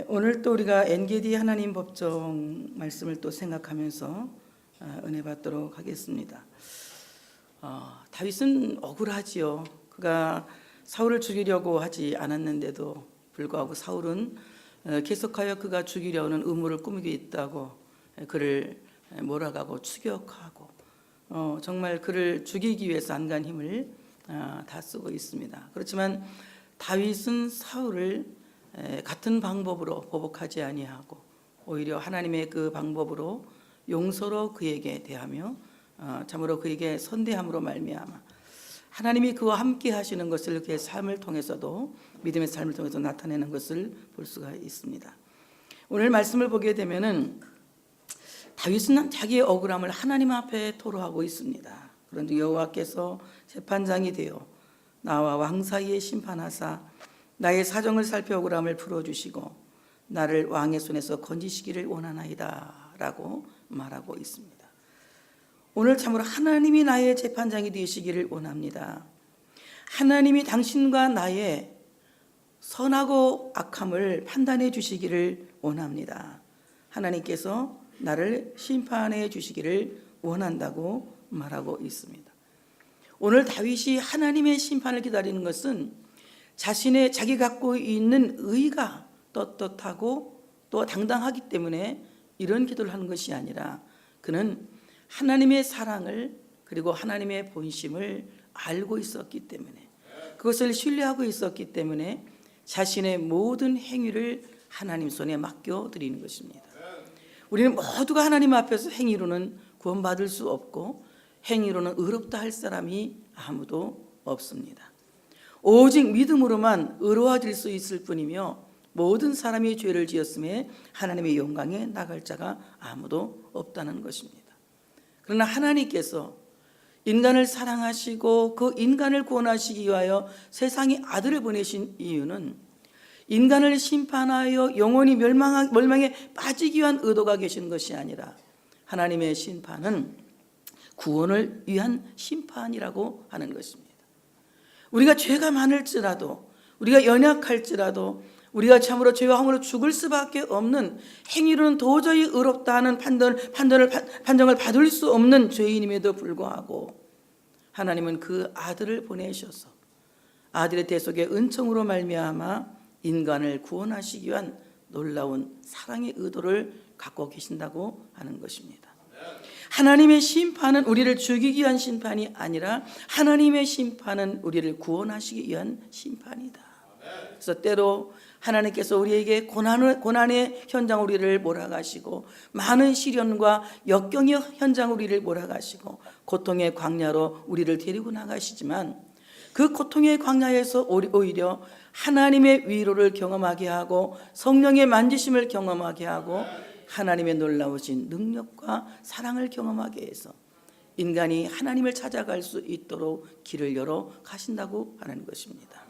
오늘 또 우리가 엔게디 하나님 법정 말씀을 또 생각하면서 은혜 받도록 하겠습니다. 다윗은 억울하지요. 그가 사울을 죽이려고 하지 않았는데도 불구하고 사울은 계속하여 그가 죽이려는 음모를 꾸미고 있다고 그를 몰아가고 추격하고 정말 그를 죽이기 위해서 안간 힘을 다 쓰고 있습니다. 그렇지만 다윗은 사울을 같은 방법으로 보복하지 아니하고 오히려 하나님의 그 방법으로 용서로 그에게 대하며 참으로 그에게 선대함으로 말미암아 하나님이 그와 함께 하시는 것을 그의 삶을 통해서도 믿음의 삶을 통해서 나타내는 것을 볼 수가 있습니다. 오늘 말씀을 보게 되면은 다윗은 자기의 억울함을 하나님 앞에 토로하고 있습니다. 그런데 여호와께서 재판장이 되어 나와 왕 사이에 심판하사 나의 사정을 살펴 억울함을 풀어주시고 나를 왕의 손에서 건지시기를 원하나이다 라고 말하고 있습니다. 오늘 참으로 하나님이 나의 재판장이 되시기를 원합니다. 하나님이 당신과 나의 선하고 악함을 판단해 주시기를 원합니다. 하나님께서 나를 심판해 주시기를 원한다고 말하고 있습니다. 오늘 다윗이 하나님의 심판을 기다리는 것은 자기 갖고 있는 의가 떳떳하고 또 당당하기 때문에 이런 기도를 하는 것이 아니라 그는 하나님의 사랑을 그리고 하나님의 본심을 알고 있었기 때문에 그것을 신뢰하고 있었기 때문에 자신의 모든 행위를 하나님 손에 맡겨드리는 것입니다. 우리는 모두가 하나님 앞에서 행위로는 구원받을 수 없고 행위로는 의롭다 할 사람이 아무도 없습니다. 오직 믿음으로만 의로워질 수 있을 뿐이며 모든 사람이 죄를 지었음에 하나님의 영광에 나갈 자가 아무도 없다는 것입니다. 그러나 하나님께서 인간을 사랑하시고 그 인간을 구원하시기 위하여 세상에 아들을 보내신 이유는 인간을 심판하여 영원히 멸망에 빠지기 위한 의도가 계신 것이 아니라 하나님의 심판은 구원을 위한 심판이라고 하는 것입니다. 우리가 죄가 많을지라도 우리가 연약할지라도 우리가 참으로 죄와 함으로 죽을 수밖에 없는 행위로는 도저히 의롭다 하는 판정을 받을 수 없는 죄인임에도 불구하고 하나님은 그 아들을 보내셔서 아들의 대속의 은총으로 말미암아 인간을 구원하시기 위한 놀라운 사랑의 의도를 갖고 계신다고 하는 것입니다. 하나님의 심판은 우리를 죽이기 위한 심판이 아니라 하나님의 심판은 우리를 구원하시기 위한 심판이다. 그래서 때로 하나님께서 우리에게 고난의 현장 우리를 몰아가시고 많은 시련과 역경의 현장 우리를 몰아가시고 고통의 광야로 우리를 데리고 나가시지만 그 고통의 광야에서 오히려 하나님의 위로를 경험하게 하고 성령의 만지심을 경험하게 하고 하나님의 놀라우신 능력과 사랑을 경험하게 해서 인간이 하나님을 찾아갈 수 있도록 길을 열어 가신다고 하는 것입니다.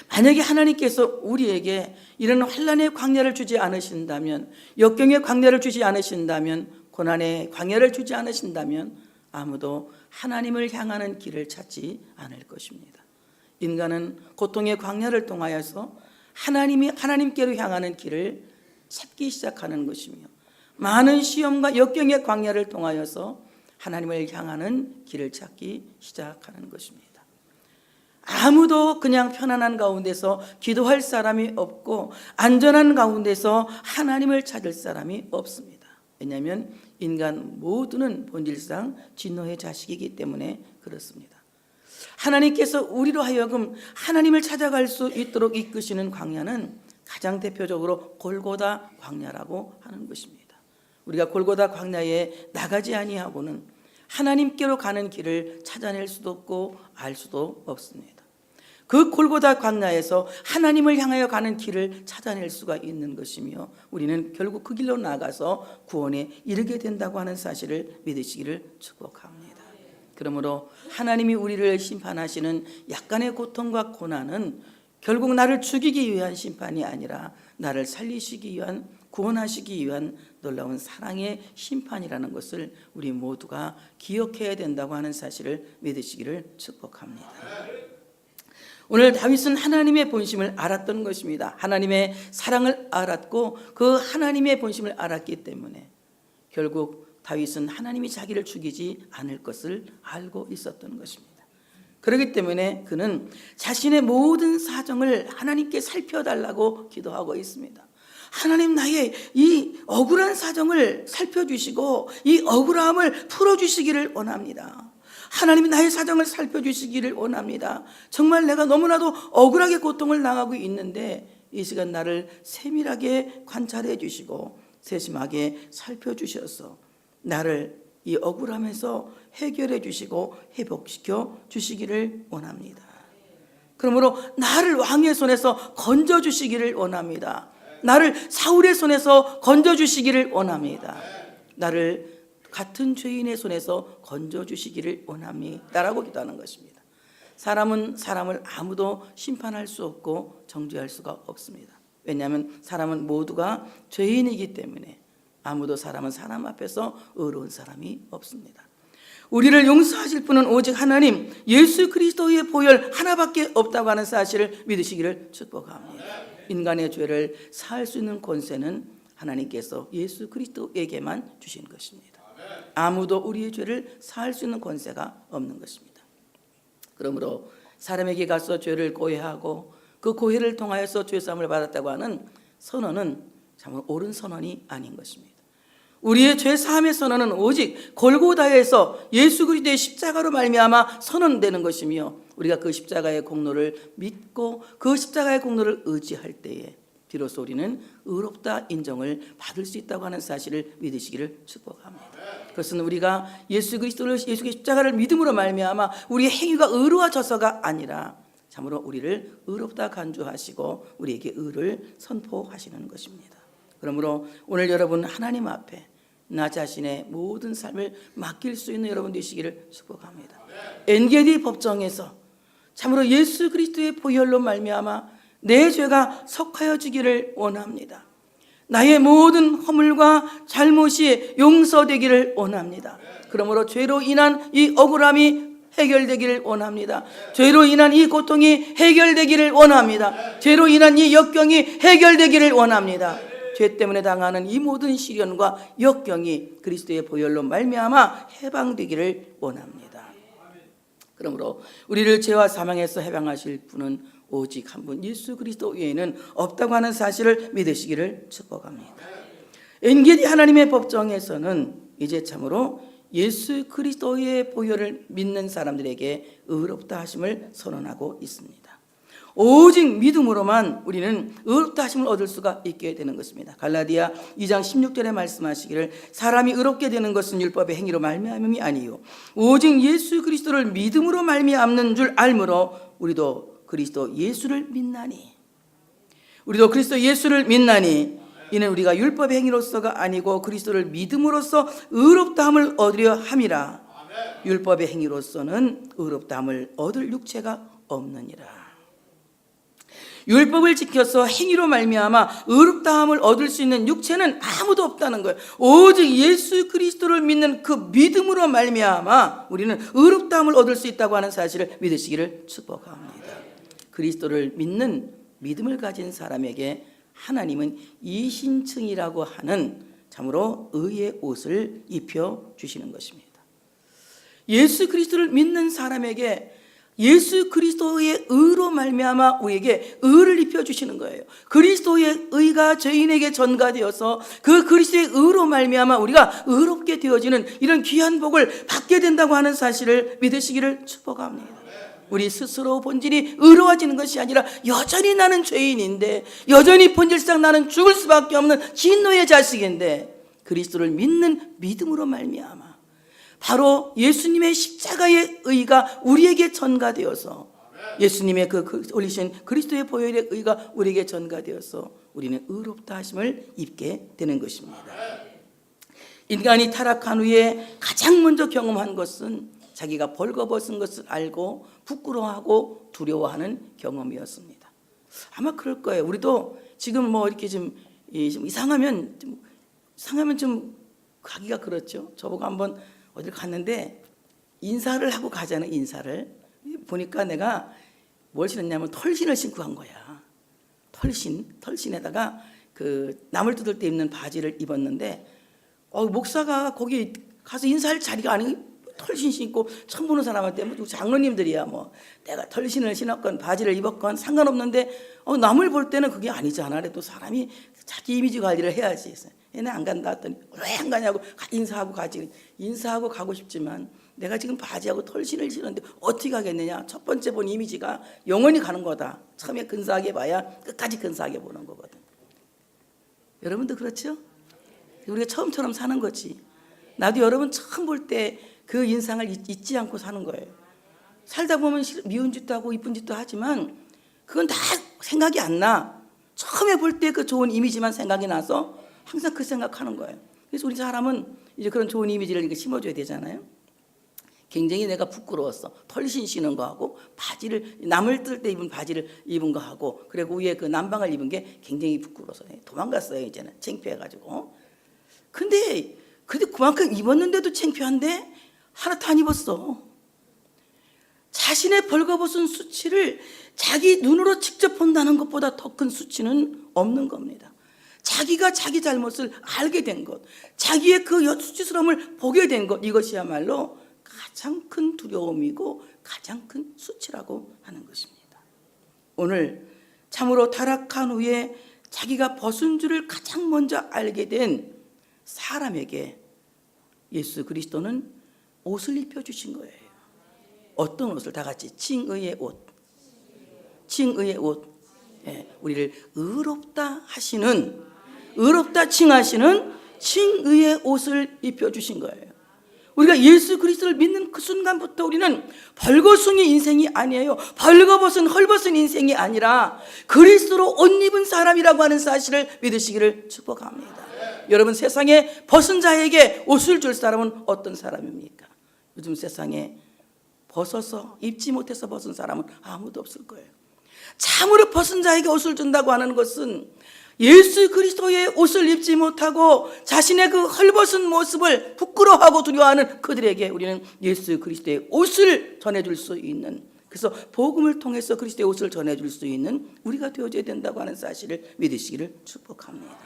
만약에 하나님께서 우리에게 이런 환난의 광야를 주지 않으신다면, 역경의 광야를 주지 않으신다면, 고난의 광야를 주지 않으신다면 아무도 하나님을 향하는 길을 찾지 않을 것입니다. 인간은 고통의 광야를 통하여서 하나님께로 향하는 길을 찾기 시작하는 것이며 많은 시험과 역경의 광야를 통하여서 하나님을 향하는 길을 찾기 시작하는 것입니다. 아무도 그냥 편안한 가운데서 기도할 사람이 없고 안전한 가운데서 하나님을 찾을 사람이 없습니다. 왜냐하면 인간 모두는 본질상 진노의 자식이기 때문에 그렇습니다. 하나님께서 우리로 하여금 하나님을 찾아갈 수 있도록 이끄시는 광야는 가장 대표적으로 골고다 광야라고 하는 것입니다. 우리가 골고다 광야에 나가지 아니하고는 하나님께로 가는 길을 찾아낼 수도 없고 알 수도 없습니다. 그 골고다 광야에서 하나님을 향하여 가는 길을 찾아낼 수가 있는 것이며 우리는 결국 그 길로 나가서 구원에 이르게 된다고 하는 사실을 믿으시기를 축복합니다. 그러므로 하나님이 우리를 심판하시는 약간의 고통과 고난은 결국 나를 죽이기 위한 심판이 아니라 나를 살리시기 위한, 구원하시기 위한 놀라운 사랑의 심판이라는 것을 우리 모두가 기억해야 된다고 하는 사실을 믿으시기를 축복합니다. 오늘 다윗은 하나님의 본심을 알았던 것입니다. 하나님의 사랑을 알았고 그 하나님의 본심을 알았기 때문에 결국 다윗은 하나님이 자기를 죽이지 않을 것을 알고 있었던 것입니다. 그렇기 때문에 그는 자신의 모든 사정을 하나님께 살펴달라고 기도하고 있습니다. 하나님, 나의 이 억울한 사정을 살펴주시고 이 억울함을 풀어주시기를 원합니다. 하나님이 나의 사정을 살펴주시기를 원합니다. 정말 내가 너무나도 억울하게 고통을 당하고 있는데 이 시간 나를 세밀하게 관찰해 주시고 세심하게 살펴주셔서 나를 이 억울함에서 해결해 주시고 회복시켜 주시기를 원합니다. 그러므로 나를 왕의 손에서 건져 주시기를 원합니다. 나를 사울의 손에서 건져 주시기를 원합니다. 나를 같은 죄인의 손에서 건져 주시기를 원합니다라고 기도하는 것입니다. 사람은 사람을 아무도 심판할 수 없고 정죄할 수가 없습니다. 왜냐하면 사람은 모두가 죄인이기 때문에 아무도 사람은 사람 앞에서 의로운 사람이 없습니다. 우리를 용서하실 분은 오직 하나님 예수 그리스도의 보혈 하나밖에 없다고 하는 사실을 믿으시기를 축복합니다. 인간의 죄를 사할 수 있는 권세는 하나님께서 예수 그리스도에게만 주신 것입니다. 아무도 우리의 죄를 사할 수 있는 권세가 없는 것입니다. 그러므로 사람에게 가서 죄를 고해하고 그 고해를 통하여서 죄사함을 받았다고 하는 선언은 참 옳은 선언이 아닌 것입니다. 우리의 죄사함의 선언은 오직 골고다에서 예수 그리스도의 십자가로 말미암아 선언되는 것이며 우리가 그 십자가의 공로를 믿고 그 십자가의 공로를 의지할 때에 비로소 우리는 의롭다 인정을 받을 수 있다고 하는 사실을 믿으시기를 축복합니다. 그것은 우리가 예수 그리스도를 예수의 십자가를 믿음으로 말미암아 우리의 행위가 의로워져서가 아니라 참으로 우리를 의롭다 간주하시고 우리에게 의를 선포하시는 것입니다. 그러므로 오늘 여러분 하나님 앞에 나 자신의 모든 삶을 맡길 수 있는 여러분 되시기를 축복합니다. 엔게디 법정에서 참으로 예수 그리스도의 보혈로 말미암아 내 죄가 속하여지기를 원합니다. 나의 모든 허물과 잘못이 용서되기를 원합니다. 그러므로 죄로 인한 이 억울함이 해결되기를 원합니다. 죄로 인한 이 고통이 해결되기를 원합니다. 죄로 인한 이 역경이 해결되기를 원합니다. 죄 때문에 당하는 이 모든 시련과 역경이 그리스도의 보혈로 말미암아 해방되기를 원합니다. 그러므로 우리를 죄와 사망에서 해방하실 분은 오직 한 분 예수 그리스도 외에는 없다고 하는 사실을 믿으시기를 축복합니다. 엔게디 하나님의 법정에서는 이제 참으로 예수 그리스도의 보혈을 믿는 사람들에게 의롭다 하심을 선언하고 있습니다. 오직 믿음으로만 우리는 의롭다 하심을 얻을 수가 있게 되는 것입니다. 갈라디아 2장 16절에 말씀하시기를 사람이 의롭게 되는 것은 율법의 행위로 말미암음이 아니요 오직 예수 그리스도를 믿음으로 말미암는 줄 알므로 우리도 그리스도 예수를 믿나니 이는 우리가 율법의 행위로서가 아니고 그리스도를 믿음으로써 의롭다함을 얻으려 함이라. 율법의 행위로서는 의롭다함을 얻을 육체가 없느니라. 율법을 지켜서 행위로 말미암아 의롭다함을 얻을 수 있는 육체는 아무도 없다는 거예요. 오직 예수 그리스도를 믿는 그 믿음으로 말미암아 우리는 의롭다함을 얻을 수 있다고 하는 사실을 믿으시기를 축복합니다. 그리스도를 믿는 믿음을 가진 사람에게 하나님은 이신층이라고 하는 참으로 의의 옷을 입혀주시는 것입니다. 예수 그리스도를 믿는 사람에게 예수 그리스도의 의로 말미암아 우리에게 의를 입혀주시는 거예요. 그리스도의 의가 죄인에게 전가되어서 그 그리스도의 의로 말미암아 우리가 의롭게 되어지는 이런 귀한 복을 받게 된다고 하는 사실을 믿으시기를 축복합니다. 우리 스스로 본질이 의로워지는 것이 아니라 여전히 나는 죄인인데 여전히 본질상 나는 죽을 수밖에 없는 진노의 자식인데 그리스도를 믿는 믿음으로 말미암아 바로 예수님의 십자가의 의가 우리에게 전가되어서 예수님의 그 올리신 그리스도의 보혈의 의가 우리에게 전가되어서 우리는 의롭다 하심을 입게 되는 것입니다. 인간이 타락한 후에 가장 먼저 경험한 것은 자기가 벌거벗은 것을 알고 부끄러워하고 두려워하는 경험이었습니다. 아마 그럴 거예요. 우리도 지금 뭐 이렇게 좀 이상하면 좀 가기가 그렇죠. 저보고 한번 어딜 갔는데 인사를 하고 가잖아요. 인사를 보니까 내가 뭘 신었냐면 털신을 신고 간 거야. 털신에다가 그 나물 뜯을 때 입는 바지를 입었는데 목사가 거기 가서 인사할 자리가 아니 털신 신고 처음 보는 사람한테 뭐 장로님들이야 뭐 내가 털신을 신었건 바지를 입었건 상관없는데 남을 볼 때는 그게 아니잖아. 그래도 사람이 자기 이미지 관리를 해야지. 얘네 안 간다 했더니 왜 안 가냐고 인사하고 가지. 인사하고 가고 싶지만 내가 지금 바지하고 털신을 신었는데 어떻게 가겠느냐. 첫 번째 본 이미지가 영원히 가는 거다. 처음에 근사하게 봐야 끝까지 근사하게 보는 거거든. 여러분도 그렇죠? 우리가 처음처럼 사는 거지. 나도 여러분 처음 볼 때 그 인상을 잊지 않고 사는 거예요. 살다 보면 미운 짓도 하고 이쁜 짓도 하지만 그건 다 생각이 안 나. 처음에 볼 때 그 좋은 이미지만 생각이 나서 항상 그 생각하는 거예요. 그래서 우리 사람은 이제 그런 좋은 이미지를 이렇게 심어줘야 되잖아요. 굉장히 내가 부끄러웠어. 털신 신은 거하고 바지를 남을 뜰 때 입은 바지를 입은 거하고 그리고 위에 그 남방을 입은 게 굉장히 부끄러워서 도망갔어요. 이제는 창피해가지고. 근데 그만큼 입었는데도 창피한데 하나도 안 입었어. 자신의 벌거벗은 수치를 자기 눈으로 직접 본다는 것보다 더 큰 수치는 없는 겁니다. 자기가 자기 잘못을 알게 된 것, 자기의 그 수치스러움을 보게 된 것, 이것이야말로 가장 큰 두려움이고 가장 큰 수치라고 하는 것입니다. 오늘 참으로 타락한 후에 자기가 벗은 줄을 가장 먼저 알게 된 사람에게 예수 그리스도는 옷을 입혀주신 거예요. 어떤 옷을? 다 같이 칭의의 옷. 칭의의 옷. 우리를 의롭다 하시는, 의롭다 칭하시는 칭의의 옷을 입혀주신 거예요. 우리가 예수 그리스도를 믿는 그 순간부터 우리는 벌거숭이 인생이 아니에요. 벌거벗은 헐벗은 인생이 아니라 그리스도로 옷 입은 사람이라고 하는 사실을 믿으시기를 축복합니다. 여러분, 세상에 벗은 자에게 옷을 줄 사람은 어떤 사람입니까? 요즘 세상에 벗어서 입지 못해서 벗은 사람은 아무도 없을 거예요. 참으로 벗은 자에게 옷을 준다고 하는 것은 예수 그리스도의 옷을 입지 못하고 자신의 그 헐벗은 모습을 부끄러워하고 두려워하는 그들에게 우리는 예수 그리스도의 옷을 전해줄 수 있는, 그래서 복음을 통해서 그리스도의 옷을 전해줄 수 있는 우리가 되어져야 된다고 하는 사실을 믿으시기를 축복합니다.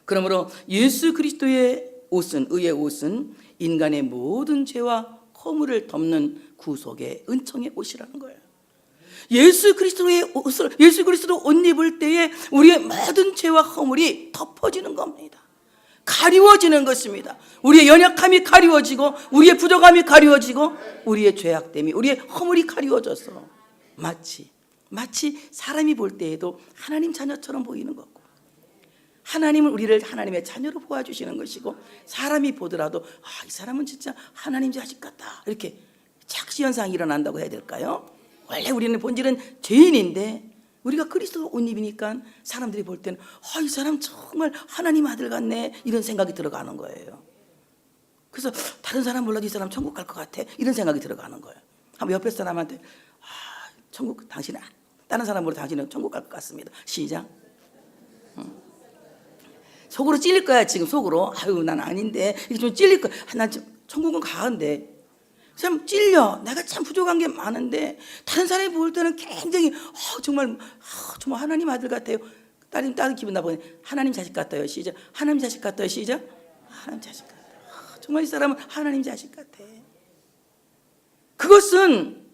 그러므로 예수 그리스도의 옷은, 의의 옷은 인간의 모든 죄와 허물을 덮는 구속의 은총의 옷이라는 거예요. 예수 그리스도의 옷을, 예수 그리스도 옷 입을 때에 우리의 모든 죄와 허물이 덮어지는 겁니다. 가리워지는 것입니다. 우리의 연약함이 가리워지고 우리의 부족함이 가리워지고 우리의 죄악됨이, 우리의 허물이 가리워져서 마치 사람이 볼 때에도 하나님 자녀처럼 보이는 거고, 하나님은 우리를 하나님의 자녀로 보아주시는 것이고, 사람이 보더라도 이 사람은 진짜 하나님 자식 같다, 이렇게 착시현상이 일어난다고 해야 될까요? 원래 우리는 본질은 죄인인데 우리가 그리스도 옷 입으니까 사람들이 볼 때는 이 사람 정말 하나님 아들 같네, 이런 생각이 들어가는 거예요. 그래서 다른 사람 몰라도 이 사람 천국 갈 것 같아, 이런 생각이 들어가는 거예요. 한번 옆에 사람한테 천국, 당신은, 다른 사람 몰라도 당신은 천국 갈 것 같습니다. 시작. 속으로 찔릴 거야. 지금 속으로 난 아닌데, 이게 좀 찔릴 거야. 난 천국은 가는데 참 찔려. 내가 참 부족한 게 많은데 다른 사람이 볼 때는 굉장히 정말 하나님 아들 같아요. 딸 기분 나쁘네. 하나님 자식 같아요. 시작. 하나님 자식 같아요. 시작. 하나님 자식 같아요. 정말 이 사람은 하나님 자식 같아. 그것은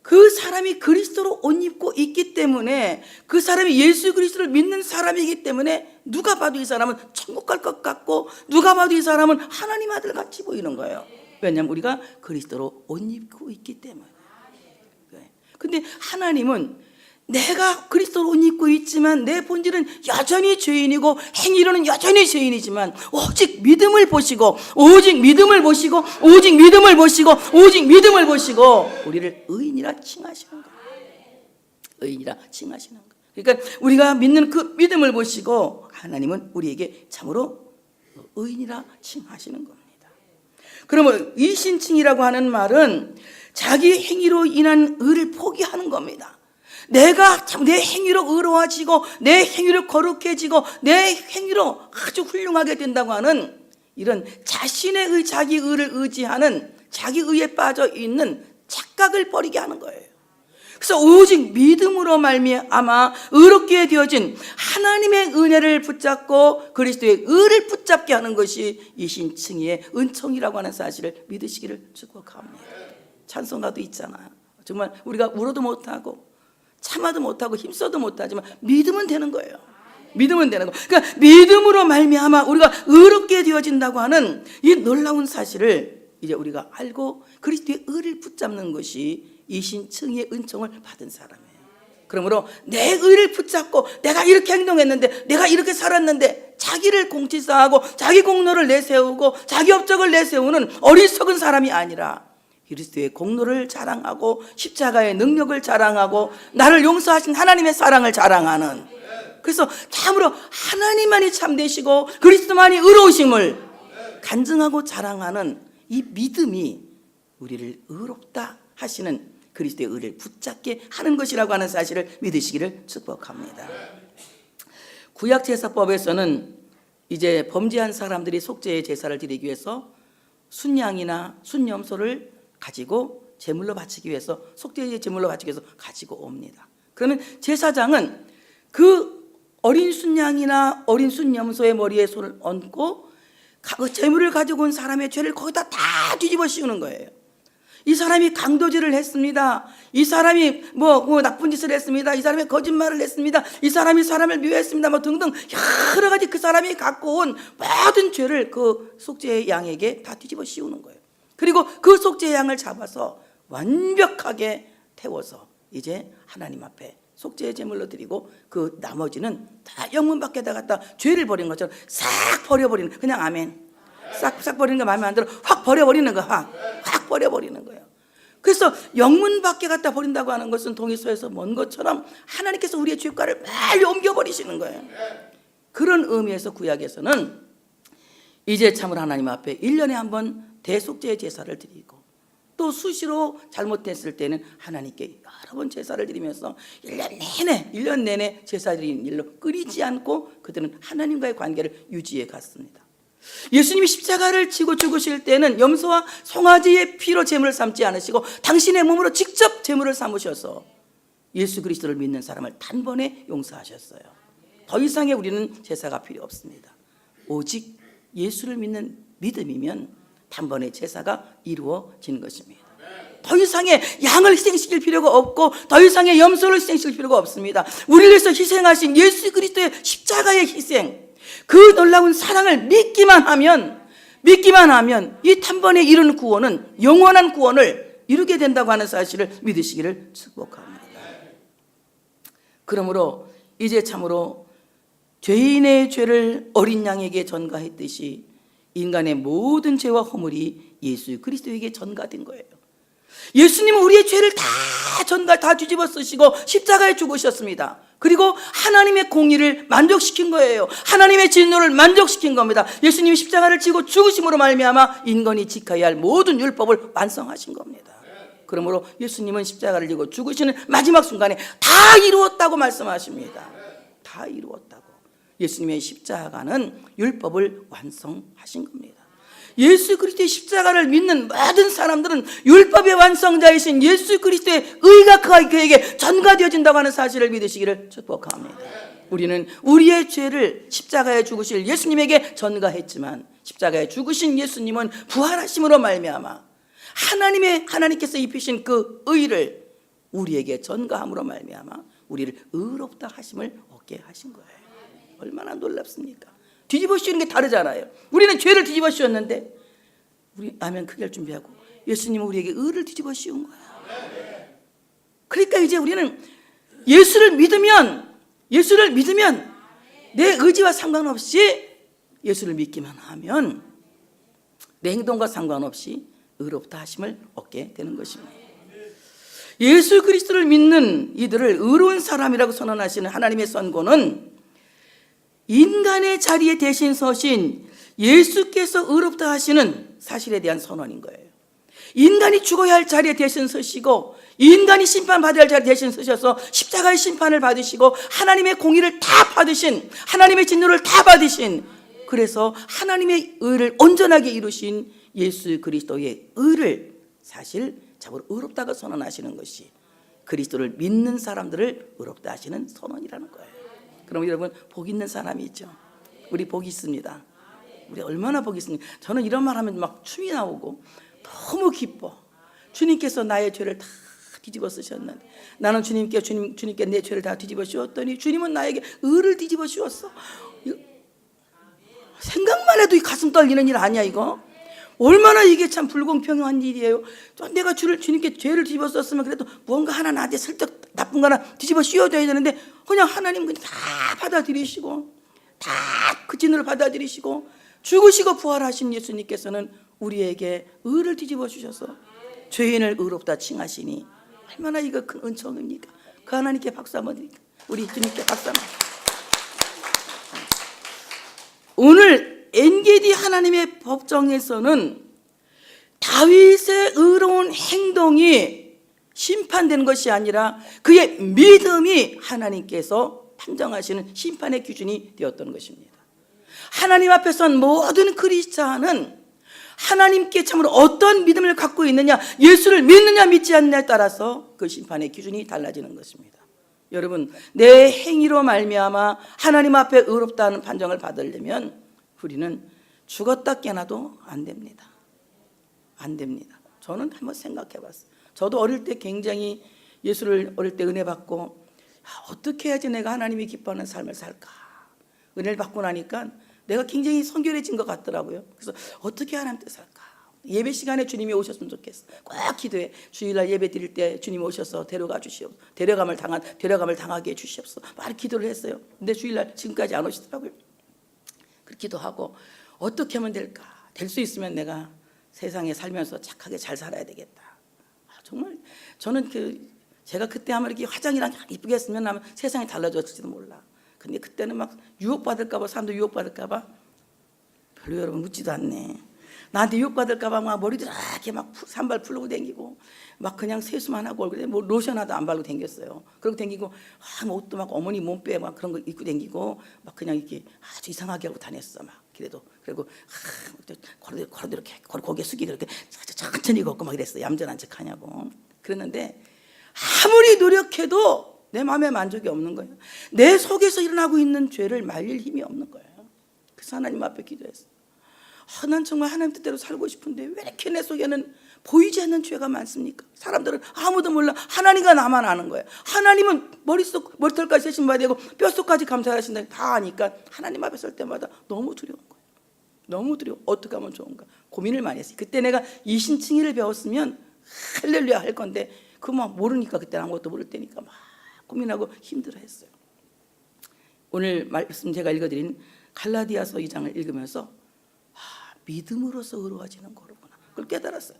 그 사람이 그리스도로 옷 입고 있기 때문에, 그 사람이 예수 그리스도를 믿는 사람이기 때문에 누가 봐도 이 사람은 천국 갈 것 같고, 누가 봐도 이 사람은 하나님 아들 같이 보이는 거예요. 왜냐하면 우리가 그리스도로 옷 입고 있기 때문에. 근데 하나님은 내가 그리스도로 옷 입고 있지만 내 본질은 여전히 죄인이고 행위로는 여전히 죄인이지만 오직 믿음을 보시고, 오직 믿음을 보시고, 오직 믿음을 보시고, 오직 믿음을 보시고 우리를 의인이라 칭하시는 거예요. 의인이라 칭하시는 거예요. 그러니까 우리가 믿는 그 믿음을 보시고 하나님은 우리에게 참으로 의인이라 칭하시는 겁니다. 그러면 의신칭이라고 하는 말은 자기 행위로 인한 의를 포기하는 겁니다. 내가 내 행위로 의로워지고 내 행위로 거룩해지고 내 행위로 아주 훌륭하게 된다고 하는 이런 자신의 자기 의를 의지하는, 자기 의에 빠져 있는 착각 착각을 버리게 하는 거예요. 그래서 오직 믿음으로 말미암아 의롭게 되어진 하나님의 은혜를 붙잡고 그리스도의 의를 붙잡게 하는 것이 이 신칭의의 은총이라고 하는 사실을 믿으시기를 축복합니다. 찬송가도 있잖아요. 정말 우리가 울어도 못하고 참아도 못하고 힘써도 못하지만 믿으면 되는 거예요. 믿으면 되는 거. 그러니까 믿음으로 말미암아 우리가 의롭게 되어진다고 하는 이 놀라운 사실을 이제 우리가 알고 그리스도의 의를 붙잡는 것이 이 신칭의의 은총을 받은 사람이에요. 그러므로 내 의를 붙잡고 내가 이렇게 행동했는데 내가 이렇게 살았는데 자기를 공치사하고 자기 공로를 내세우고 자기 업적을 내세우는 어리석은 사람이 아니라 그리스도의 공로를 자랑하고 십자가의 능력을 자랑하고 나를 용서하신 하나님의 사랑을 자랑하는, 그래서 참으로 하나님만이 참되시고 그리스도만이 의로우심을 간증하고 자랑하는 이 믿음이 우리를 의롭다 하시는 그리스도의 의를 붙잡게 하는 것이라고 하는 사실을 믿으시기를 축복합니다. 구약제사법에서는 이제 범죄한 사람들이 속죄의 제사를 드리기 위해서 순양이나 순염소를 가지고 제물로 바치기 위해서, 속죄의 제물로 바치기 위해서 가지고 옵니다. 그러면 제사장은 그 어린 순양이나 어린 순염소의 머리에 손을 얹고 그 제물을 가지고 온 사람의 죄를 거기다 다 뒤집어 씌우는 거예요. 이 사람이 강도질을 했습니다. 이 사람이 뭐 나쁜 짓을 했습니다. 이 사람이 거짓말을 했습니다. 이 사람이 사람을 미워했습니다. 뭐 등등 여러 가지 그 사람이 갖고 온 모든 죄를 그 속죄의 양에게 다 뒤집어 씌우는 거예요. 그리고 그 속죄의 양을 잡아서 완벽하게 태워서 이제 하나님 앞에 속죄의 제물로 드리고 그 나머지는 다 영문 밖에다 갖다 죄를 버린 것처럼 싹 버려버리는, 그냥 아멘. 싹 버리는 거 마음에 안 들어 확 버려버리는 거, 확 버려버리는 거예요. 그래서 영문 밖에 갖다 버린다고 하는 것은 동의서에서 먼 것처럼 하나님께서 우리의 죄과를 빨리 옮겨버리시는 거예요. 그런 의미에서 구약에서는 이제 참으로 하나님 앞에 1년에 한 번 대속죄의 제사를 드리고 또 수시로 잘못했을 때는 하나님께 여러 번 제사를 드리면서 1년 내내 제사 드리는 일로 끊이지 않고 그들은 하나님과의 관계를 유지해 갔습니다. 예수님이 십자가를 지고 죽으실 때는 염소와 송아지의 피로 제물을 삼지 않으시고 당신의 몸으로 직접 제물을 삼으셔서 예수 그리스도를 믿는 사람을 단번에 용서하셨어요. 더 이상의 우리는 제사가 필요 없습니다. 오직 예수를 믿는 믿음이면 단번에 제사가 이루어지는 것입니다. 더 이상의 양을 희생시킬 필요가 없고 더 이상의 염소를 희생시킬 필요가 없습니다. 우리를 위해서 희생하신 예수 그리스도의 십자가의 희생, 그 놀라운 사랑을 믿기만 하면 이 단번에 이루는 구원은 영원한 구원을 이루게 된다고 하는 사실을 믿으시기를 축복합니다. 그러므로 이제 참으로 죄인의 죄를 어린 양에게 전가했듯이 인간의 모든 죄와 허물이 예수 그리스도에게 전가된 거예요. 예수님은 우리의 죄를 다 뒤집어 쓰시고 십자가에 죽으셨습니다. 그리고 하나님의 공의를 만족시킨 거예요. 하나님의 진노를 만족시킨 겁니다. 예수님이 십자가를 지고 죽으심으로 말미암아 인간이 지켜야 할 모든 율법을 완성하신 겁니다. 그러므로 예수님은 십자가를 지고 죽으시는 마지막 순간에 다 이루었다고 말씀하십니다. 다 이루었다고. 예수님의 십자가는 율법을 완성하신 겁니다. 예수 그리스도의 십자가를 믿는 모든 사람들은 율법의 완성자이신 예수 그리스도의 의가 그에게 전가되어진다고 하는 사실을 믿으시기를 축복합니다. 우리는 우리의 죄를 십자가에 죽으실 예수님에게 전가했지만 십자가에 죽으신 예수님은 부활하심으로 말미암아 하나님께서 입히신 그 의를 우리에게 전가함으로 말미암아 우리를 의롭다 하심을 얻게 하신 거예요. 얼마나 놀랍습니까? 뒤집어 씌우는 게 다르잖아요. 우리는 죄를 뒤집어 씌웠는데 우리 아멘 크게 할 준비하고 예수님은 우리에게 의를 뒤집어 씌운 거예요. 그러니까 이제 우리는 예수를 믿으면 내 의지와 상관없이 예수를 믿기만 하면 내 행동과 상관없이 의롭다 하심을 얻게 되는 것입니다. 예수 그리스도를 믿는 이들을 의로운 사람이라고 선언하시는 하나님의 선고는 인간의 자리에 대신 서신 예수께서 의롭다 하시는 사실에 대한 선언인 거예요. 인간이 죽어야 할 자리에 대신 서시고 인간이 심판받아야 할 자리에 대신 서셔서 십자가의 심판을 받으시고 하나님의 공의를 다 받으신, 하나님의 진노를 다 받으신, 그래서 하나님의 의를 온전하게 이루신 예수 그리스도의 의를 사실 자고로 의롭다고 선언하시는 것이 그리스도를 믿는 사람들을 의롭다 하시는 선언이라는 거예요. 그럼 여러분 복 있는 사람이 있죠. 우리 복 있습니다. 우리 얼마나 복 있습니까? 저는 이런 말 하면 막 춤이 나오고 너무 기뻐. 주님께서 나의 죄를 다 뒤집어 쓰셨는데 나는 주님께 내 죄를 다 뒤집어 씌웠더니 주님은 나에게 의를 뒤집어 씌웠어. 생각만 해도 이 가슴 떨리는 일 아니야 이거? 얼마나 이게 참 불공평한 일이에요. 내가 주님께 죄를 뒤집어 썼으면 그래도 무언가 하나 나한테 슬쩍 나쁜 거 하나 뒤집어 씌워줘야 되는데 그냥 하나님 그냥 다 받아들이시고 다 그 진으로 받아들이시고 죽으시고 부활하신 예수님께서는 우리에게 의를 뒤집어 주셔서 죄인을 의롭다 칭하시니 얼마나 이거 큰 은총입니까? 그 하나님께 박수 한번 드릴게요. 우리 주님께 박수 한번. 오늘 엔게디 하나님의 법정에서는 다윗의 의로운 행동이 심판되는 것이 아니라 그의 믿음이 하나님께서 판정하시는 심판의 기준이 되었던 것입니다. 하나님 앞에 선 모든 크리스찬은 하나님께 참으로 어떤 믿음을 갖고 있느냐, 예수를 믿느냐 믿지 않느냐에 따라서 그 심판의 기준이 달라지는 것입니다. 여러분, 내 행위로 말미암아 하나님 앞에 의롭다는 판정을 받으려면 우리는 죽었다 깨나도 안 됩니다. 안 됩니다. 저는 한번 생각해 봤어요. 저도 어릴 때 굉장히 예수를 어릴 때 은혜 받고 어떻게 해야지 내가 하나님이 기뻐하는 삶을 살까. 은혜를 받고 나니까 내가 굉장히 성결해진 것 같더라고요. 그래서 어떻게 하나님께 살까. 예배 시간에 주님이 오셨으면 좋겠어. 꼭 기도해. 주일날 예배 드릴 때 주님이 오셔서 데려가 주시옵소서. 데려감을 당하게 해 주시옵소서. 많이 기도를 했어요. 근데 주일날 지금까지 안 오시더라고요. 그렇기도 하고 어떻게 하면 될까. 될 수 있으면 내가 세상에 살면서 착하게 잘 살아야 되겠다. 정말 저는 제가 그때 아마 이렇게 화장이랑 이쁘게 했으면 아마 세상이 달라졌을지도 몰라. 근데 그때는 막 유혹받을까 봐, 사람들 유혹받을까 봐 별로 여러분 묻지도 않네. 나한테 유혹받을까 봐 막 머리도 이렇게 막 산발 풀고 댕기고 막 그냥 세수만 하고 얼굴에 뭐 로션 하나도 안 바르고 댕겼어요. 그러고 댕기고 뭐 옷도 막 어머니 몸빼 막 그런 거 입고 댕기고 막 그냥 이렇게 아주 이상하게 하고 다녔어. 막 그리고 걸어도 이렇게 고개 숙이고 이렇게 천천히 걷고 막 이랬어. 얌전한 척 하냐고. 그랬는데 아무리 노력해도 내 마음에 만족이 없는 거예요. 내 속에서 일어나고 있는 죄를 말릴 힘이 없는 거예요. 그래서 하나님 앞에 기도했어요. 난 정말 하나님 뜻대로 살고 싶은데 왜 이렇게 내 속에는 보이지 않는 죄가 많습니까? 사람들은 아무도 몰라. 하나님과 나만 아는 거예요. 하나님은 머리털까지 세심봐야 되고 뼛속까지 감사하신다 다 아니까 하나님 앞에 설 때마다 너무 두려운 거예요. 너무 두려워. 어떻게 하면 좋은가 고민을 많이 했어요. 그때 내가 이신칭의를 배웠으면 할렐루야 할 건데 그거 막 모르니까 그때 아무것도 모를 때니까 막 고민하고 힘들어했어요. 오늘 말씀 제가 읽어드린 갈라디아서 2장을 읽으면서 믿음으로서 의로워지는 거로구나. 그걸 깨달았어요.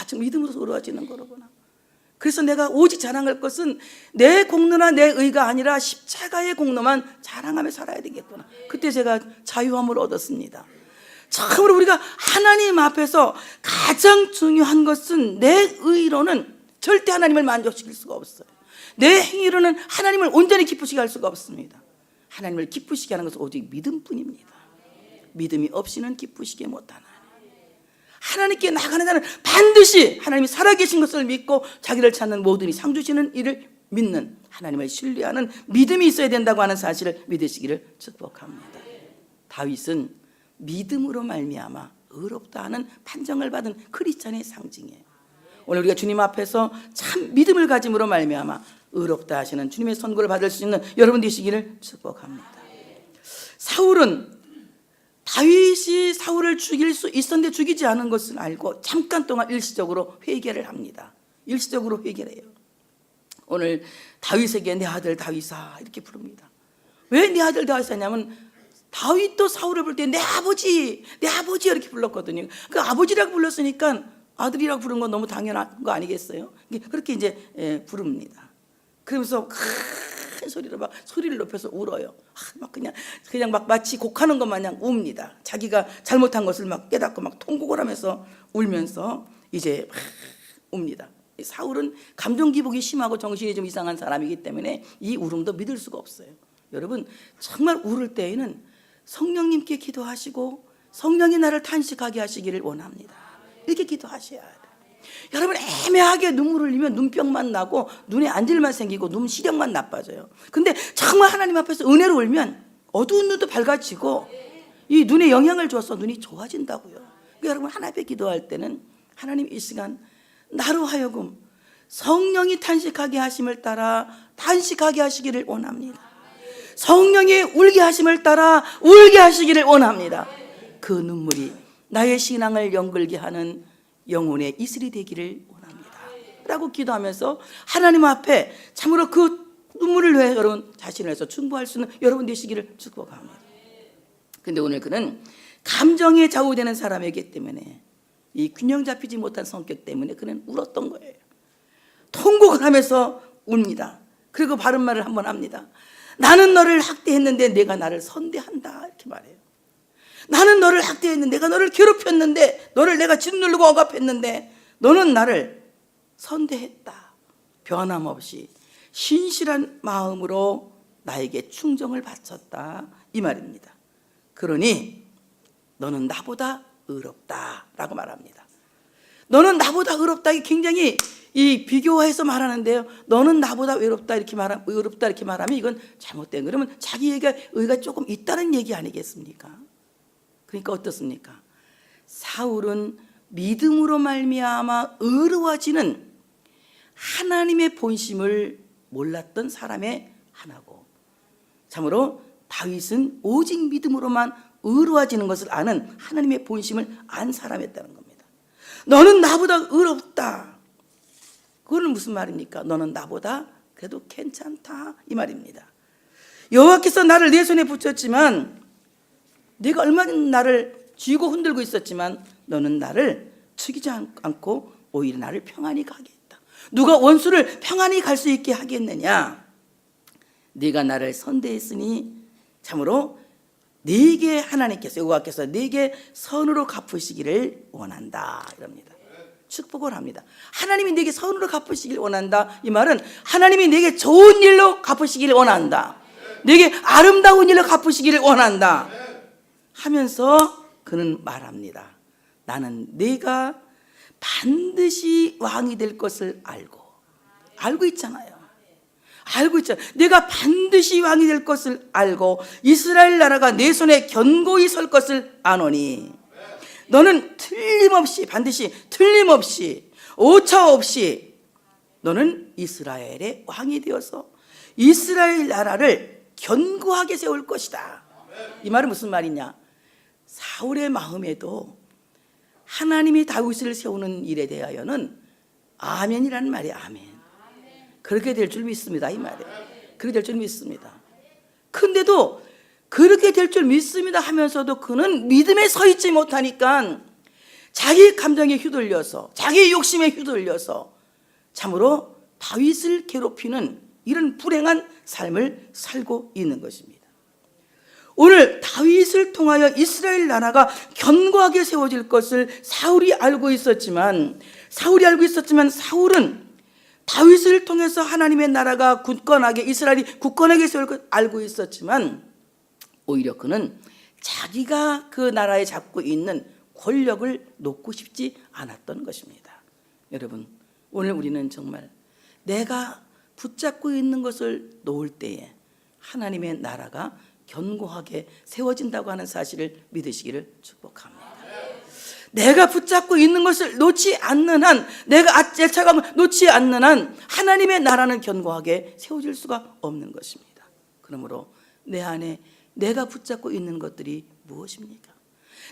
지금 믿음으로서 의로워지는 거로구나. 그래서 내가 오직 자랑할 것은 내 공로나 내 의가 아니라 십자가의 공로만 자랑하며 살아야 되겠구나. 그때 제가 자유함을 얻었습니다. 참으로 우리가 하나님 앞에서 가장 중요한 것은 내 의로는 절대 하나님을 만족시킬 수가 없어요. 내 행위로는 하나님을 온전히 기쁘시게 할 수가 없습니다. 하나님을 기쁘시게 하는 것은 오직 믿음뿐입니다. 믿음이 없이는 기쁘시게 못하나. 하나님께 나가는 자는 반드시 하나님이 살아계신 것을 믿고 자기를 찾는 모든 이 상 주시는 일을 믿는 하나님을 신뢰하는 믿음이 있어야 된다고 하는 사실을 믿으시기를 축복합니다. 다윗은 믿음으로 말미암아 의롭다 하는 판정을 받은 크리스찬의 상징이에요. 오늘 우리가 주님 앞에서 참 믿음을 가짐으로 말미암아 의롭다 하시는 주님의 선고를 받을 수 있는 여러분 되시기를 축복합니다. 사울은 다윗이 사울을 죽일 수 있었는데 죽이지 않은 것을 알고 잠깐 동안 일시적으로 회개를 합니다. 일시적으로 회개를 해요. 오늘 다윗에게 내 아들 다윗아 이렇게 부릅니다. 왜 내 아들 다윗이냐면 다윗도 사울을 부를 때 내 아버지 이렇게 불렀거든요. 그 아버지라고 불렀으니까 아들이라고 부른 건 너무 당연한 거 아니겠어요? 그렇게 이제 부릅니다. 그러면서 큰 소리로 막 소리를 높여서 울어요. 막 그냥 막 마치 곡하는 것 마냥 웁니다. 자기가 잘못한 것을 막 깨닫고 막 통곡을 하면서 울면서 이제 막 웁니다. 사울은 감정 기복이 심하고 정신이 좀 이상한 사람이기 때문에 이 울음도 믿을 수가 없어요. 여러분 정말 울을 때에는 성령님께 기도하시고 성령이 나를 탄식하게 하시기를 원합니다. 이렇게 기도하셔야 돼요. 여러분, 애매하게 눈물을 흘리면 눈병만 나고 눈에 안질만 생기고 눈 시력만 나빠져요. 근데 정말 하나님 앞에서 은혜로 울면 어두운 눈도 밝아지고 이 눈에 영향을 줘서 눈이 좋아진다고요. 그러니까 여러분, 하나님 앞에 기도할 때는 하나님, 이 시간 나로 하여금 성령이 탄식하게 하심을 따라 탄식하게 하시기를 원합니다. 성령이 울게 하심을 따라 울게 하시기를 원합니다. 그 눈물이 나의 신앙을 연결게 하는 영혼의 이슬이 되기를 원합니다 라고 기도하면서 하나님 앞에 참으로 그 눈물을 위해 여러분 자신을 해서 충고할 수 있는 여러분 되시기를 축복합니다. 근데 오늘 그는 감정에 좌우되는 사람이기 때문에, 이 균형 잡히지 못한 성격 때문에 그는 울었던 거예요. 통곡을 하면서 웁니다. 그리고 바른 말을 한번 합니다. 나는 너를 학대했는데 내가 나를 선대한다, 이렇게 말해요. 나는 너를 학대했는데, 내가 너를 괴롭혔는데, 너를 내가 짓누르고 억압했는데 너는 나를 선대했다. 변함없이 신실한 마음으로 나에게 충정을 바쳤다, 이 말입니다. 그러니 너는 나보다 의롭다 라고 말합니다. 너는 나보다 의롭다, 이 굉장히 이 비교해서 말하는데요, 너는 나보다 의롭다 이렇게 말하면 이건 잘못된, 그러면 자기에게 의가 조금 있다는 얘기 아니겠습니까? 그러니까 어떻습니까? 사울은 믿음으로 말미암아 의로워지는 하나님의 본심을 몰랐던 사람의 하나고, 참으로 다윗은 오직 믿음으로만 의로워지는 것을 아는 하나님의 본심을 안 사람이었다는 겁니다. 너는 나보다 의롭다, 그거는 무슨 말입니까? 너는 나보다 그래도 괜찮다, 이 말입니다. 여호와께서 나를 내 손에 붙였지만, 네가 얼마나 나를 쥐고 흔들고 있었지만 너는 나를 죽이지 않고 오히려 나를 평안히 가게 했다. 누가 원수를 평안히 갈 수 있게 하겠느냐? 네가 나를 선대했으니 참으로 네게 하나님께서, 여호와께서 네게 선으로 갚으시기를 원한다, 이럽니다. 축복을 합니다. 하나님이 내게 선으로 갚으시길 원한다, 이 말은 하나님이 내게 좋은 일로 갚으시기를 원한다, 내게 아름다운 일로 갚으시기를 원한다 하면서 그는 말합니다. 나는 네가 반드시 왕이 될 것을 알고 있잖아요. 알고 있잖아요. 내가 반드시 왕이 될 것을 알고 이스라엘 나라가 내 손에 견고히 설 것을 아노니, 너는 틀림없이, 반드시 틀림없이 오차 없이 너는 이스라엘의 왕이 되어서 이스라엘 나라를 견고하게 세울 것이다. 이 말은 무슨 말이냐? 사울의 마음에도 하나님이 다윗을 세우는 일에 대하여는 아멘이라는 말이 아멘, 그렇게 될 줄 믿습니다, 이 말이에요. 그렇게 될 줄 믿습니다. 근데도 그렇게 될 줄 믿습니다 하면서도 그는 믿음에 서 있지 못하니까 자기 감정에 휘둘려서, 자기 욕심에 휘둘려서 참으로 다윗을 괴롭히는 이런 불행한 삶을 살고 있는 것입니다. 오늘 다윗을 통하여 이스라엘 나라가 견고하게 세워질 것을 사울이 알고 있었지만 사울은 다윗을 통해서 하나님의 나라가 굳건하게, 이스라엘이 굳건하게 세울 것 알고 있었지만 오히려 그는 자기가 그 나라에 잡고 있는 권력을 놓고 싶지 않았던 것입니다. 여러분, 오늘 우리는 정말 내가 붙잡고 있는 것을 놓을 때에 하나님의 나라가 견고하게 세워진다고 하는 사실을 믿으시기를 축복합니다. 내가 붙잡고 있는 것을 놓지 않는 한, 내가 애착함을 놓지 않는 한 하나님의 나라는 견고하게 세워질 수가 없는 것입니다. 그러므로 내 안에 내가 붙잡고 있는 것들이 무엇입니까?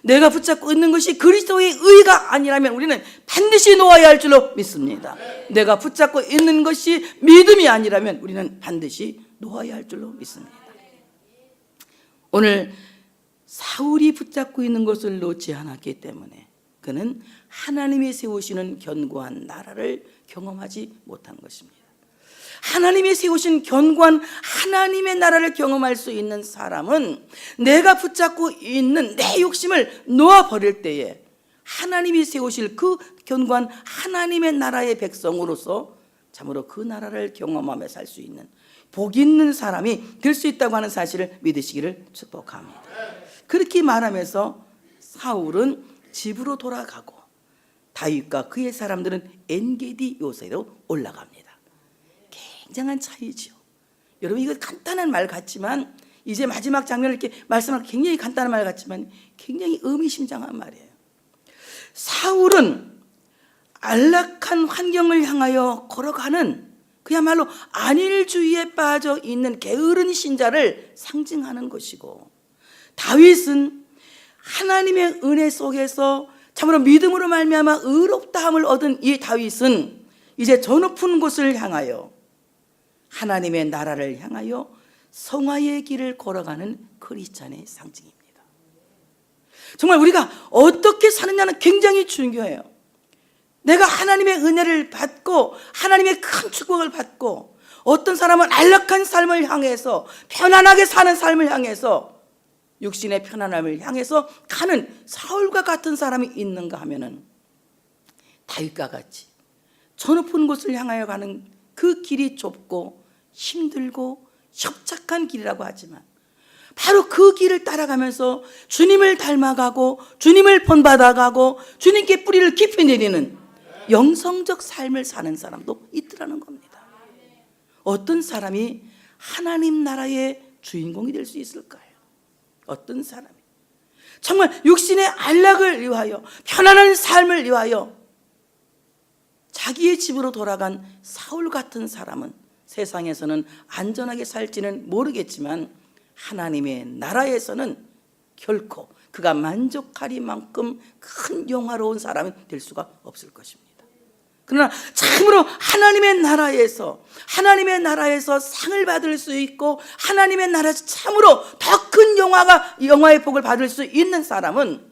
내가 붙잡고 있는 것이 그리스도의 의가 아니라면 우리는 반드시 놓아야 할 줄로 믿습니다. 내가 붙잡고 있는 것이 믿음이 아니라면 우리는 반드시 놓아야 할 줄로 믿습니다. 오늘 사울이 붙잡고 있는 것을 놓지 않았기 때문에 그는 하나님이 세우시는 견고한 나라를 경험하지 못한 것입니다. 하나님이 세우신 견고한 하나님의 나라를 경험할 수 있는 사람은 내가 붙잡고 있는 내 욕심을 놓아버릴 때에 하나님이 세우실 그 견고한 하나님의 나라의 백성으로서 참으로 그 나라를 경험하며 살 수 있는 복 있는 사람이 될 수 있다고 하는 사실을 믿으시기를 축복합니다. 그렇게 말하면서 사울은 집으로 돌아가고 다윗과 그의 사람들은 엔게디 요새로 올라갑니다. 굉장한 차이죠. 여러분, 이거 간단한 말 같지만, 이제 마지막 장면을 이렇게 말씀하고 굉장히 간단한 말 같지만 굉장히 의미심장한 말이에요. 사울은 안락한 환경을 향하여 걸어가는 그야말로 안일주의에 빠져 있는 게으른 신자를 상징하는 것이고, 다윗은 하나님의 은혜 속에서 참으로 믿음으로 말미암아 의롭다함을 얻은 이 다윗은 이제 저 높은 곳을 향하여, 하나님의 나라를 향하여 성화의 길을 걸어가는 크리스찬의 상징입니다. 정말 우리가 어떻게 사느냐는 굉장히 중요해요. 내가 하나님의 은혜를 받고 하나님의 큰 축복을 받고, 어떤 사람은 안락한 삶을 향해서 편안하게 사는 삶을 향해서 육신의 편안함을 향해서 가는 사울과 같은 사람이 있는가 하면은, 다윗과 같이 저 높은 곳을 향하여 가는 그 길이 좁고 힘들고 협착한 길이라고 하지만, 바로 그 길을 따라가면서 주님을 닮아가고 주님을 본받아가고 주님께 뿌리를 깊이 내리는 영성적 삶을 사는 사람도 있더라는 겁니다. 어떤 사람이 하나님 나라의 주인공이 될 수 있을까요? 어떤 사람이 정말 육신의 안락을 위하여, 편안한 삶을 위하여 자기의 집으로 돌아간 사울 같은 사람은 세상에서는 안전하게 살지는 모르겠지만 하나님의 나라에서는 결코 그가 만족하리만큼 큰 영화로운 사람이 될 수가 없을 것입니다. 그러나 참으로 하나님의 나라에서 상을 받을 수 있고, 하나님의 나라에서 참으로 더 큰 영화의 복을 받을 수 있는 사람은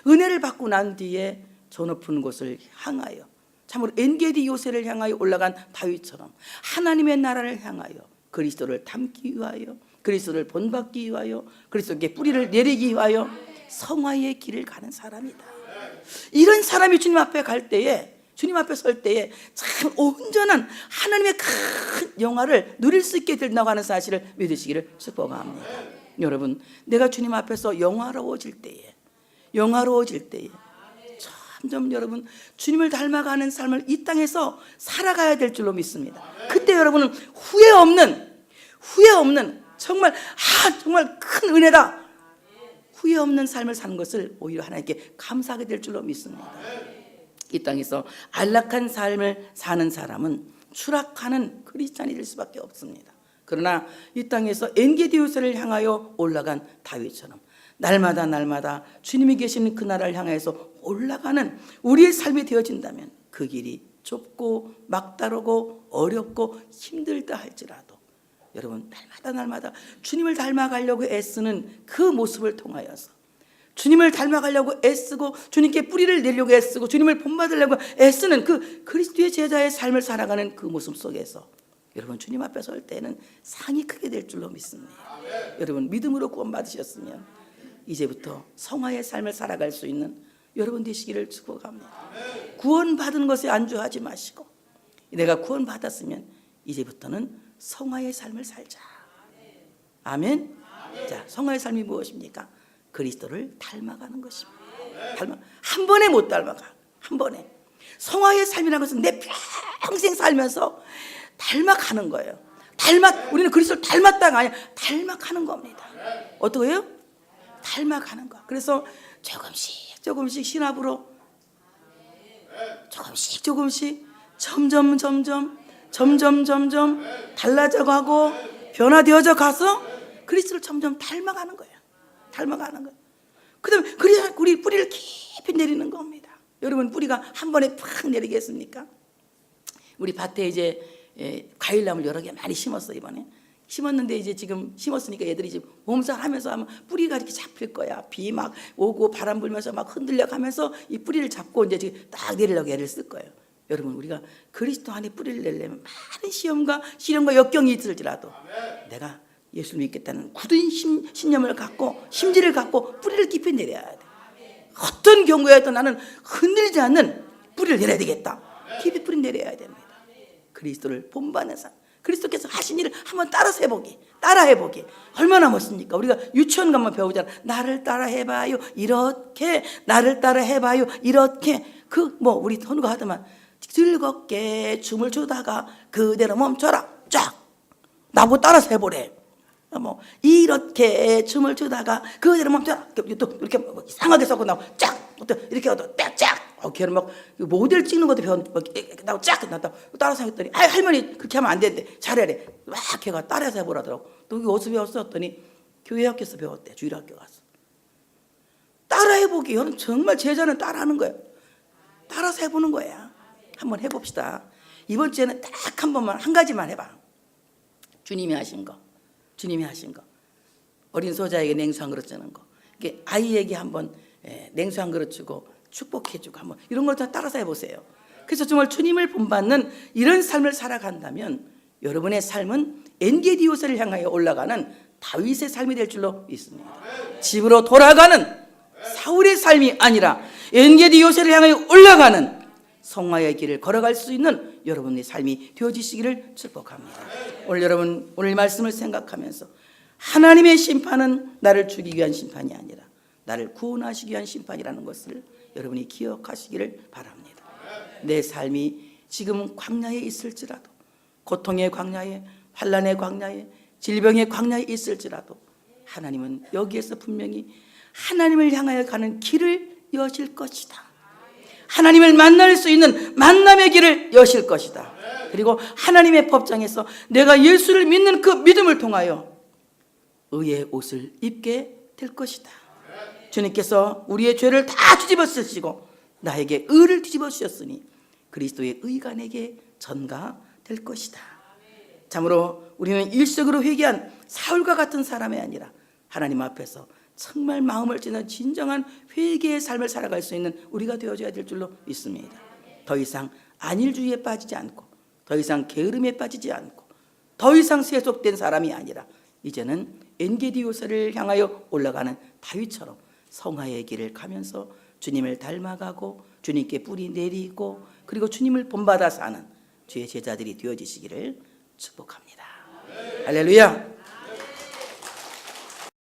은혜를 받고 난 뒤에 저 높은 곳을 향하여, 참으로 엔게디 요새를 향하여 올라간 다윗처럼 하나님의 나라를 향하여 그리스도를 닮기 위하여, 그리스도를 본받기 위하여, 그리스도께 뿌리를 내리기 위하여 성화의 길을 가는 사람이다. 이런 사람이 주님 앞에 갈 때에, 주님 앞에 설 때에 참 온전한 하나님의 큰 영화를 누릴 수 있게 된다고 하는 사실을 믿으시기를 축복합니다. 여러분, 내가 주님 앞에서 영화로워질 때에 점점 여러분 주님을 닮아가는 삶을 이 땅에서 살아가야 될 줄로 믿습니다. 그때 여러분은 후회 없는 정말 큰 은혜다, 후회 없는 삶을 사는 것을 오히려 하나님께 감사하게 될 줄로 믿습니다. 이 땅에서 안락한 삶을 사는 사람은 추락하는 크리스찬이 될 수밖에 없습니다. 그러나 이 땅에서 엔게디 요새를 향하여 올라간 다윗처럼 날마다 주님이 계시는 그 나라를 향해서 올라가는 우리의 삶이 되어진다면, 그 길이 좁고 막다르고 어렵고 힘들다 할지라도 여러분 날마다 주님을 닮아가려고 애쓰는 그 모습을 통하여서, 주님을 닮아가려고 애쓰고 주님께 뿌리를 내려고 애쓰고 주님을 본받으려고 애쓰는 그 그리스도의 제자의 삶을 살아가는 그 모습 속에서 여러분 주님 앞에 설 때는 상이 크게 될 줄로 믿습니다. 여러분 믿음으로 구원받으셨으면 이제부터 성화의 삶을 살아갈 수 있는 여러분 되시기를 축복합니다. 구원받은 것에 안주하지 마시고, 내가 구원받았으면 이제부터는 성화의 삶을 살자. 아멘. 자, 성화의 삶이 무엇입니까? 그리스도를 닮아가는 것입니다. 한 번에 못 닮아가. 한 번에. 성화의 삶이라는 것은 내 평생 살면서 닮아가는 거예요. 우리는 그리스도를 닮았다가 아니라 닮아가는 겁니다. 어떻게 해요? 닮아가는 거. 그래서 조금씩 신압으로 조금씩 점점 달라져가고 변화되어져 가서 그리스도를 점점 닮아가는 거예요. 그다음에 우리 뿌리를 깊이 내리는 겁니다. 여러분 뿌리가 한 번에 팍 내리겠습니까? 우리 밭에 이제 과일나무를 여러 개 많이 심었어. 이번에 심었는데 이제 지금 심었으니까 애들이 지금 몸살하면서 하면 뿌리가 이렇게 잡힐 거야. 비 막 오고 바람 불면서 막 흔들려 가면서 이 뿌리를 잡고 이제 지금 딱 내리려고 애를 쓸 거예요. 여러분 우리가 그리스도 안에 뿌리를 내려면 많은 시련과 역경이 있을지라도 내가 예수를 믿겠다는 굳은 신념을 갖고 심지를 갖고 뿌리를 깊이 내려야 돼. 어떤 경우에도 나는 흔들리지 않는 뿌리를 내려야 되겠다. 깊이 뿌리 내려야 됩니다. 그리스도를 본받는 삶, 그리스도께서 하신 일을 한번 따라서 해보기 얼마나 멋있습니까? 우리가 유치원 가면 배우잖아. 나를 따라 해봐요 이렇게, 나를 따라 해봐요 이렇게. 우리 선우가 하더만 즐겁게 춤을 추다가 그대로 멈춰라 쫙 나보고 따라서 해보래. 이렇게 춤을 추다가 그대로 멈춰라. 또 이렇게 이상하게 섞고 나고 쫙 또 이렇게 하고 쫙. 걔는 모델 찍는 것도 나고 쫙 나다 따라서 했더니 할머니 그렇게 하면 안 되는데 잘해래. 막 걔가 따라서 해보라더라고. 또 여기 어디서 배웠어? 했더니 교회 학교에서 배웠대. 주일학교 가서. 따라해보기. 여러분 정말 제자는 따라하는 거예요. 따라서 해보는 거야. 한번 해봅시다. 이번 주에는 딱 한 번만 한 가지만 해봐. 주님이 하신 거. 어린 소자에게 냉수 한 그릇 주는 거. 이게 아이에게 한번 냉수 한 그릇 주고 축복해주고 한번 이런 걸 다 따라서 해보세요. 그래서 정말 주님을 본받는 이런 삶을 살아간다면 여러분의 삶은 엔게디오스를 향하여 올라가는 다윗의 삶이 될 줄로 믿습니다. 집으로 돌아가는 사울의 삶이 아니라 엔게디오스를 향하여 올라가는 성화의 길을 걸어갈 수 있는 여러분의 삶이 되어지시기를 축복합니다. 오늘 말씀을 생각하면서 하나님의 심판은 나를 죽이기 위한 심판이 아니라 나를 구원하시기 위한 심판이라는 것을 여러분이 기억하시기를 바랍니다. 내 삶이 지금 광야에 있을지라도, 고통의 광야에, 환난의 광야에, 질병의 광야에 있을지라도 하나님은 여기에서 분명히 하나님을 향하여 가는 길을 여실 것이다. 하나님을 만날 수 있는 만남의 길을 여실 것이다. 그리고 하나님의 법정에서 내가 예수를 믿는 그 믿음을 통하여 의의 옷을 입게 될 것이다. 주님께서 우리의 죄를 다 뒤집어 쓰시고 나에게 의를 뒤집어 주셨으니 그리스도의 의가 내게 전가될 것이다. 참으로 우리는 일적으로 회개한 사울과 같은 사람이 아니라 하나님 앞에서 정말 마음을 찌는 진정한 회개의 삶을 살아갈 수 있는 우리가 되어줘야 될 줄로 믿습니다. 더 이상 안일주의에 빠지지 않고, 더 이상 게으름에 빠지지 않고, 더 이상 세속된 사람이 아니라 이제는 엔게디오스를 향하여 올라가는 다윗처럼 성화의 길을 가면서 주님을 닮아가고 주님께 뿌리 내리고 그리고 주님을 본받아 사는 주의 제자들이 되어지시기를 축복합니다. 할렐루야.